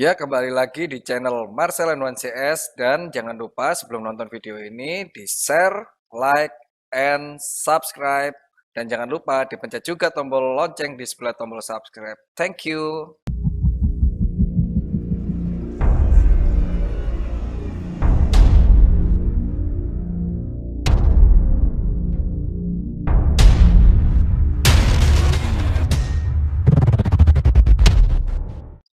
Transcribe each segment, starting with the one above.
Ya, kembali lagi di channel Marcel N1CS dan jangan lupa sebelum nonton video ini di-share, like, and subscribe. Dan jangan lupa dipencet juga tombol lonceng di sebelah tombol subscribe. Thank you.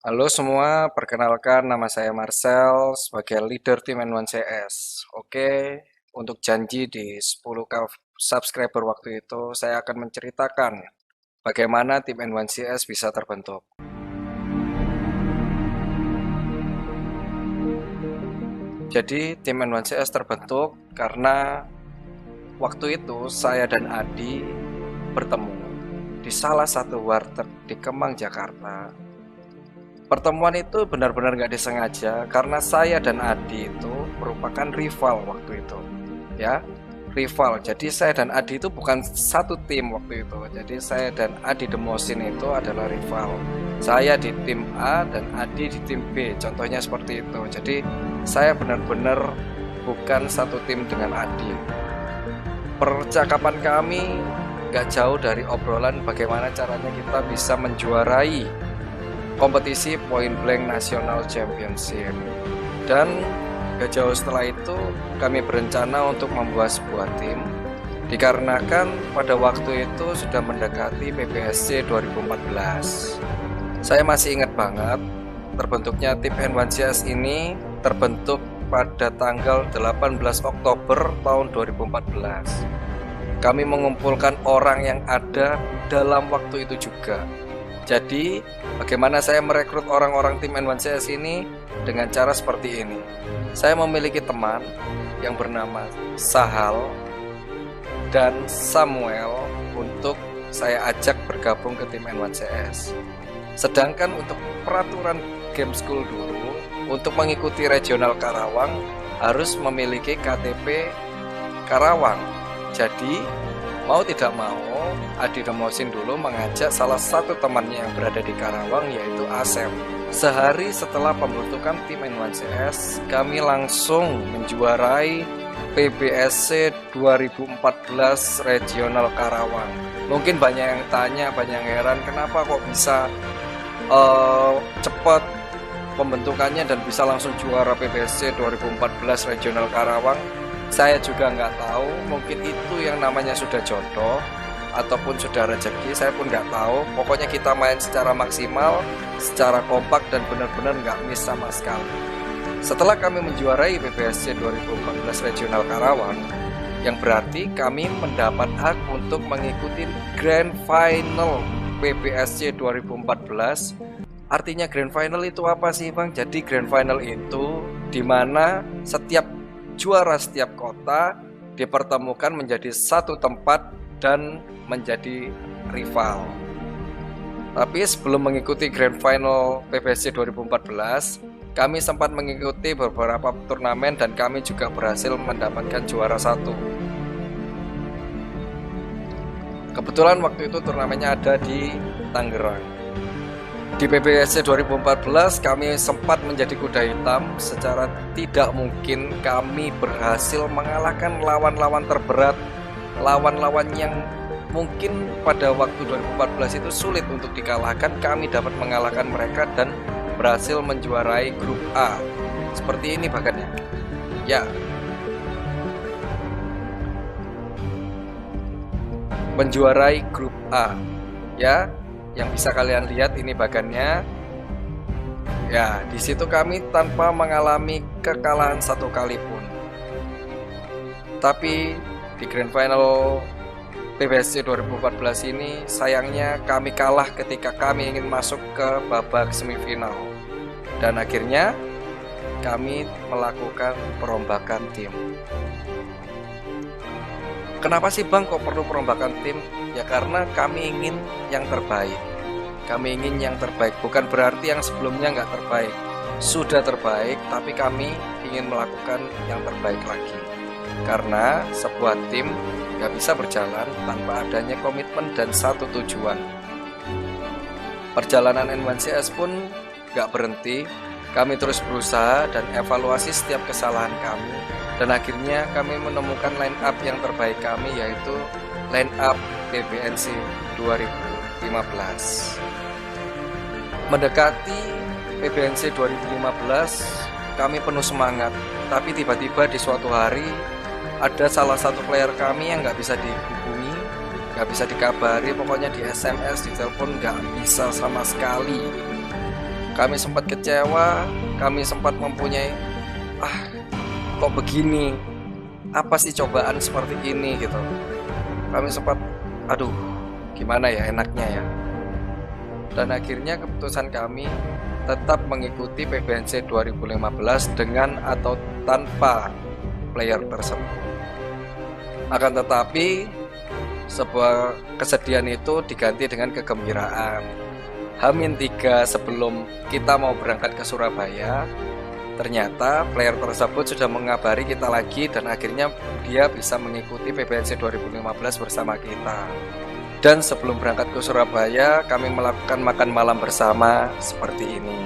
Halo semua, perkenalkan nama saya Marcel sebagai leader tim N1CS. Oke, untuk janji di 10K subscriber waktu itu saya akan menceritakan bagaimana tim N1CS bisa terbentuk. Jadi tim N1CS terbentuk karena waktu itu saya dan Adi bertemu di salah satu warteg di Kemang, Jakarta. Pertemuan itu benar-benar nggak disengaja karena saya dan Adi itu merupakan rival waktu itu, ya, rival. Jadi saya dan Adi itu bukan satu tim waktu itu. Jadi saya dan Adi Demosin itu adalah rival. Saya di tim A dan Adi di tim B. Contohnya seperti itu. Jadi saya benar-benar bukan satu tim dengan Adi. Percakapan kami nggak jauh dari obrolan bagaimana caranya kita bisa menjuarai kompetisi Point Blank National Championship. Dan gak jauh setelah itu kami berencana untuk membuat sebuah tim, dikarenakan pada waktu itu sudah mendekati PBSC 2014. Saya masih ingat banget terbentuknya tim N1CS ini terbentuk pada tanggal 18 Oktober tahun 2014. Kami mengumpulkan orang yang ada dalam waktu itu juga. Jadi, bagaimana saya merekrut orang-orang tim N1CS ini dengan cara seperti ini. Saya memiliki teman yang bernama Sahal dan Samuel untuk saya ajak bergabung ke tim N1CS. Sedangkan untuk peraturan game school dulu, untuk mengikuti regional Karawang harus memiliki KTP Karawang. Jadi, mau tidak mau, Adi Demosin dulu mengajak salah satu temannya yang berada di Karawang, yaitu Asep. Sehari setelah pembentukan tim N1CS, kami langsung menjuarai PBSC 2014 Regional Karawang. Mungkin banyak yang tanya, banyak yang heran, kenapa kok bisa cepat pembentukannya dan bisa langsung juara PBSC 2014 Regional Karawang. Saya juga nggak tahu, mungkin itu yang namanya sudah jodoh ataupun sudah rezeki, saya pun nggak tahu. Pokoknya kita main secara maksimal, secara kompak dan benar-benar nggak miss sama sekali. Setelah kami menjuarai PBSC 2014 Regional Karawang, yang berarti kami mendapat hak untuk mengikuti Grand Final PBSC 2014. Artinya Grand Final itu apa sih, Bang? Jadi Grand Final itu dimana setiap juara setiap kota dipertemukan menjadi satu tempat dan menjadi rival. Tapi sebelum mengikuti Grand Final PBSC 2014, kami sempat mengikuti beberapa turnamen dan kami juga berhasil mendapatkan juara satu. Kebetulan waktu itu turnamennya ada di Tangerang. Di PBSC 2014 kami sempat menjadi kuda hitam. Secara tidak mungkin kami berhasil mengalahkan lawan-lawan terberat, lawan-lawan yang mungkin pada waktu 2014 itu sulit untuk dikalahkan. Kami dapat mengalahkan mereka dan berhasil menjuarai grup A. Seperti ini bahkan ya. Menjuarai grup A. Ya. Yang bisa kalian lihat ini bagannya. Ya, di situ kami tanpa mengalami kekalahan satu kali pun. Tapi di Grand Final PBSC 2014 ini sayangnya kami kalah ketika kami ingin masuk ke babak semifinal. Dan akhirnya kami melakukan perombakan tim. Kenapa sih, Bang, kok perlu perombakan tim? Ya karena kami ingin yang terbaik. Kami ingin yang terbaik, bukan berarti yang sebelumnya nggak terbaik. Sudah terbaik, tapi kami ingin melakukan yang terbaik lagi. Karena sebuah tim nggak bisa berjalan tanpa adanya komitmen dan satu tujuan. Perjalanan N1CS pun nggak berhenti. Kami terus berusaha dan evaluasi setiap kesalahan kami, dan akhirnya kami menemukan line up yang terbaik kami, yaitu line up PBNC 2015. Mendekati PBNC 2015, kami penuh semangat, tapi tiba-tiba di suatu hari ada salah satu player kami yang nggak bisa dihubungi, nggak bisa dikabari, pokoknya di SMS, di telepon nggak bisa sama sekali. Kami sempat kecewa, kami sempat mempunyai kok begini, apa sih cobaan seperti ini gitu. Kami sempat gimana ya enaknya ya. Dan akhirnya keputusan kami tetap mengikuti PBNC 2015 dengan atau tanpa player tersebut. Akan tetapi sebuah kesedihan itu diganti dengan kegembiraan. H-3 sebelum kita mau berangkat ke Surabaya, ternyata player tersebut sudah mengabari kita lagi dan akhirnya dia bisa mengikuti PBNC 2015 bersama kita. Dan sebelum berangkat ke Surabaya, kami melakukan makan malam bersama seperti ini.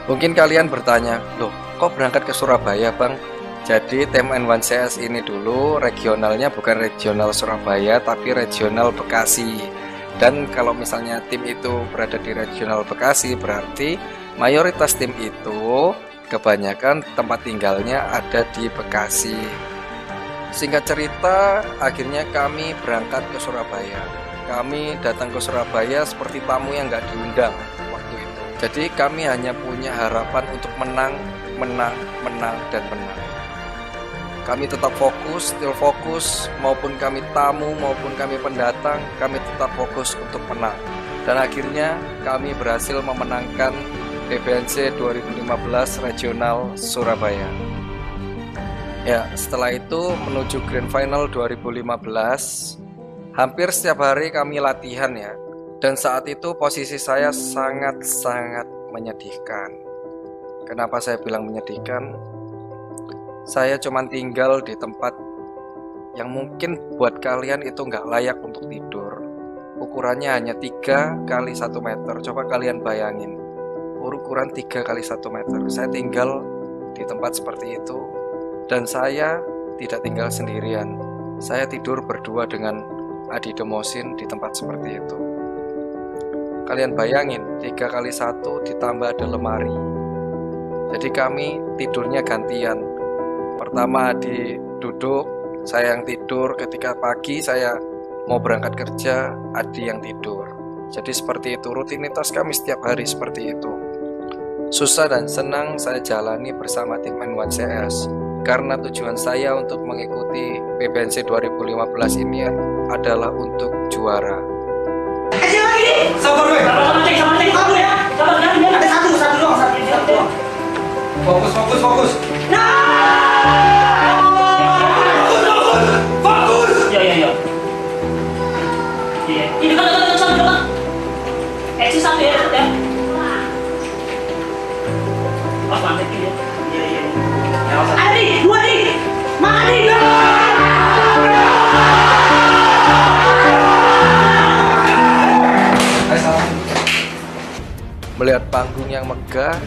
Mungkin kalian bertanya, loh kok berangkat ke Surabaya bang? Jadi tim N1CS ini dulu regionalnya bukan regional Surabaya tapi regional Bekasi. Dan kalau misalnya tim itu berada di regional Bekasi, berarti mayoritas tim itu kebanyakan tempat tinggalnya ada di Bekasi. Singkat cerita, akhirnya kami berangkat ke Surabaya. Kami datang ke Surabaya seperti tamu yang nggak diundang waktu itu. Jadi kami hanya punya harapan untuk menang, dan menang. Kami tetap fokus, still fokus, maupun kami tamu, maupun kami pendatang, kami tetap fokus untuk menang. Dan akhirnya kami berhasil memenangkan PBNC 2015 Regional Surabaya. Ya, setelah itu menuju Grand Final 2015, hampir setiap hari kami latihan ya. Dan saat itu posisi saya sangat-sangat menyedihkan. Kenapa saya bilang menyedihkan? Saya cuma tinggal di tempat yang mungkin buat kalian itu nggak layak untuk tidur. Ukurannya hanya 3 kali 1 meter. Coba kalian bayangin, ukuran 3 kali 1 meter. Saya tinggal di tempat seperti itu. Dan saya tidak tinggal sendirian. Saya tidur berdua dengan Adi Demosin di tempat seperti itu. Kalian bayangin, 3 kali 1 ditambah ada lemari. Jadi kami tidurnya gantian. Pertama Adi duduk, saya yang tidur. Ketika pagi saya mau berangkat kerja, Adi yang tidur. Jadi seperti itu, rutinitas kami setiap hari seperti itu. Susah dan senang saya jalani bersama tim N1CS. Karena tujuan saya untuk mengikuti PBNC 2015 ini adalah untuk juara. Sabar gue. Sabar ya. Ada satu doang. Fokus. Fokus. Iya. Ini dekat. Eksis satu ya, dekat ya. Pas banget ya. Iya. Adi, 2 Adi. Mandi. Melihat panggung yang megah,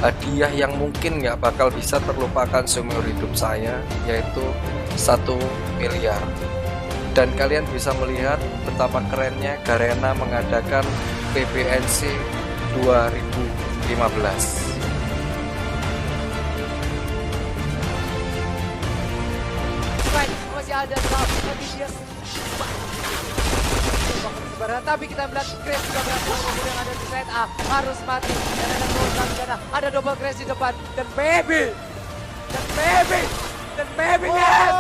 hadiah yang mungkin nggak bakal bisa terlupakan seumur hidup saya, yaitu 1 miliar. Dan kalian bisa melihat betapa kerennya Garena mengadakan PBNC 2015. Masih ada tapi dia tapi kita melihat Grace juga berhasil yang ada di side A harus mati dan ada gol di sana, ada double Grace di depan dan baby yes,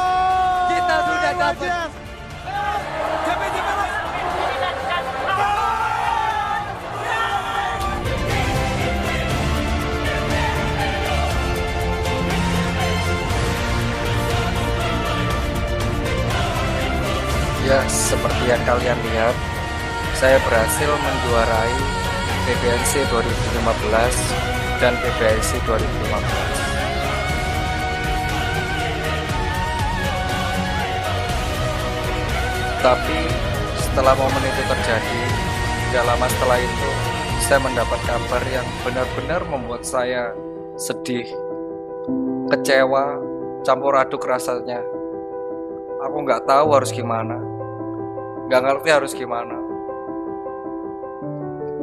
kita sudah dapat Ya, seperti yang kalian lihat, saya berhasil menjuarai PBNC 2015 dan PBNC 2015. Tapi setelah momen itu terjadi, tidak lama setelah itu saya mendapat kabar yang benar-benar membuat saya sedih, kecewa, campur aduk rasanya. Aku nggak tahu harus gimana, nggak ngerti harus gimana.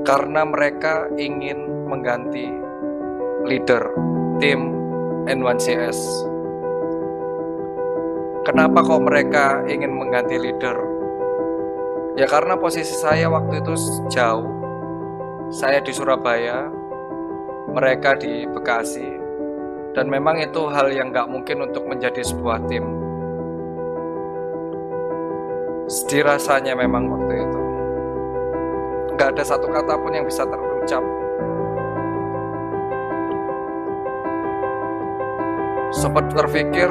Karena mereka ingin mengganti leader tim N1CS. Kenapa kok mereka ingin mengganti leader? Ya karena posisi saya waktu itu jauh. Saya di Surabaya, mereka di Bekasi. Dan memang itu hal yang nggak mungkin untuk menjadi sebuah tim. Sedih rasanya memang waktu itu. Nggak ada satu kata pun yang bisa terucap. Sempat terpikir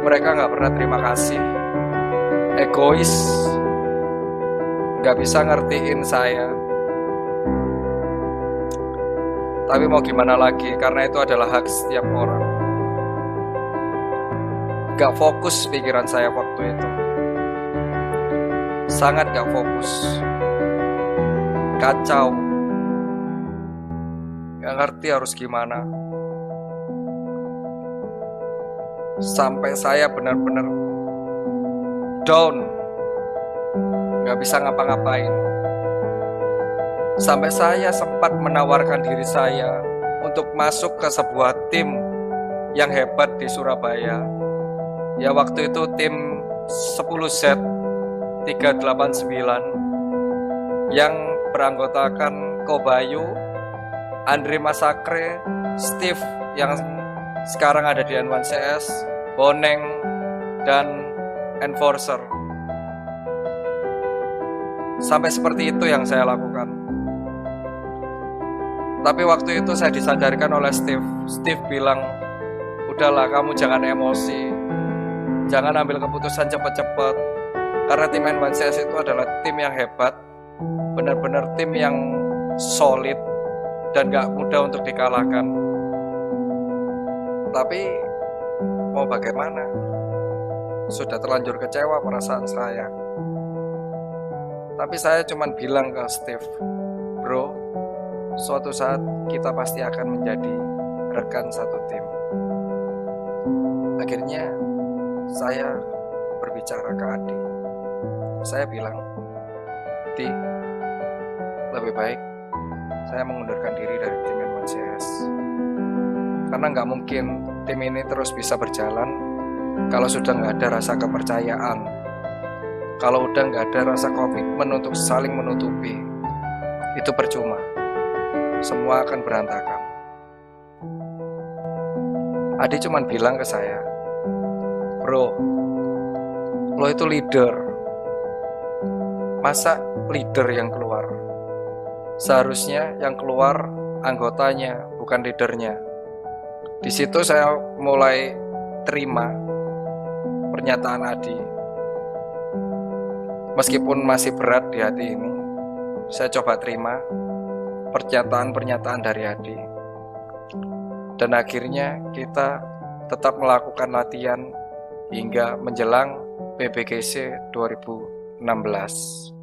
mereka nggak pernah terima kasih, egois, nggak bisa ngertiin saya. Tapi mau gimana lagi, karena itu adalah hak setiap orang. Nggak fokus pikiran saya waktu itu, sangat nggak fokus, kacau, nggak ngerti harus gimana. Sampai saya benar-benar down, nggak bisa ngapa-ngapain. Sampai saya sempat menawarkan diri saya untuk masuk ke sebuah tim yang hebat di Surabaya. Ya waktu itu tim 10Z 389 yang beranggotakan Kobayu, Andre Masakre, Steve yang sekarang ada di N1CS, Boneng, dan Enforcer. Sampai seperti itu yang saya lakukan. Tapi waktu itu saya disadarkan oleh Steve. Steve bilang, udahlah kamu jangan emosi, jangan ambil keputusan cepat-cepat. Karena tim N1CS itu adalah tim yang hebat, benar-benar tim yang solid dan gak mudah untuk dikalahkan. Tapi mau bagaimana? Sudah terlanjur kecewa perasaan saya. Tapi saya cuma bilang ke Steve, bro, suatu saat kita pasti akan menjadi rekan satu tim. Akhirnya saya berbicara ke Adi. Saya bilang, Di, lebih baik saya mengundurkan diri dari tim N1CS. Karena nggak mungkin tim ini terus bisa berjalan kalau sudah nggak ada rasa kepercayaan, kalau udah nggak ada rasa komitmen untuk saling menutupi. Itu percuma, semua akan berantakan. Adi cuma bilang ke saya, bro, lo itu leader, masa leader yang keluar? Seharusnya yang keluar anggotanya, bukan leadernya. Di situ saya mulai terima pernyataan Adi. Meskipun masih berat di hati ini, saya coba terima pernyataan-pernyataan dari Adi. Dan akhirnya kita tetap melakukan latihan hingga menjelang PBGC 2016.